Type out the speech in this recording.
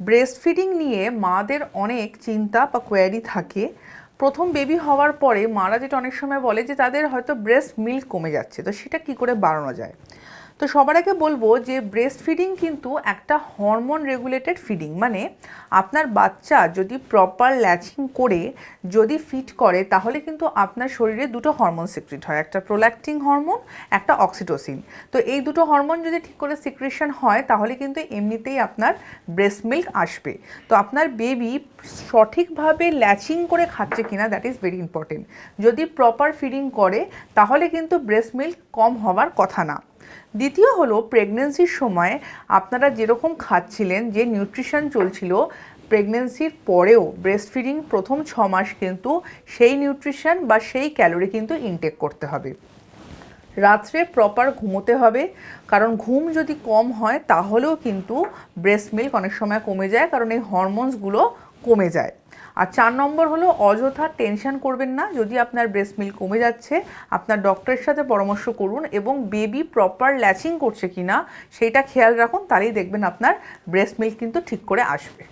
Breast feeding নিয়ে মাদের অনেক চিন্তা বা কোয়ারি থাকে। প্রথম বেবি হওয়ার পরে মারা যেটা অনেক সময় বলে যে তাদের হয়তো ব্রেস্ট মিল্ক কমে যাচ্ছে, তো সেটা কি করে বাড়ানো যায়। তো সবার আগে বলবো যে ব্রেস্ট ফিডিং কিন্তু একটা হরমোন রেগুলেটেড ফিডিং, মানে আপনার বাচ্চা যদি প্রপার ল্যাচিং করে যদি ফিড করে তাহলে কিন্তু আপনার শরীরে দুটো হরমোন সিক্রিট হয়, একটা প্রোল্যাক্টিন হরমোন, একটা অক্সিটোসিন। তো এই দুটো হরমোন যদি ঠিক করে সিক্রেশন হয় তাহলে কিন্তু এমনিতেই আপনার ব্রেস্ট মিল্ক আসবে। তো আপনার বেবি সঠিকভাবে ল্যাচিং করে খাচ্ছে কিনা, দ্যাট ইজ ভেরি ইম্পর্টেন্ট। যদি প্রপার ফিডিং করে তাহলে কিন্তু ব্রেস্ট মিল্ক কম হওয়ার কথা না। দ্বিতীয় হলো, প্রেগনেন্সির সময় আপনারা যেরকম খাচ্ছিলেন, যে নিউট্রিশন চলছিল, প্রেগনেন্সির পরেও ব্রেস্ট ফিডিং প্রথম 6 মাস কিন্তু সেই নিউট্রিশন বা সেই ক্যালোরি কিন্তু ইনটেক করতে হবে। রাত্রে প্রপার ঘুমোতে হবে, কারণ ঘুম যদি কম হয় তাহলেও কিন্তু ব্রেস্ট মিল্ক অনেক সময় কমে যায়, কারণ এই হরমোনসগুলো কমে যায়। আর 4 নম্বর হলো, অযথা টেনশন করবেন না। যদি আপনার ব্রেস্ট মিল্ক কমে যাচ্ছে, আপনার ডক্টরের সাথে পরামর্শ করুন এবং বেবি প্রপার ল্যাচিং করছে কিনা সেইটা খেয়াল রাখুন, তাহলেই দেখবেন আপনার ব্রেস্ট মিল্ক কিন্তু ঠিক করে আসবে।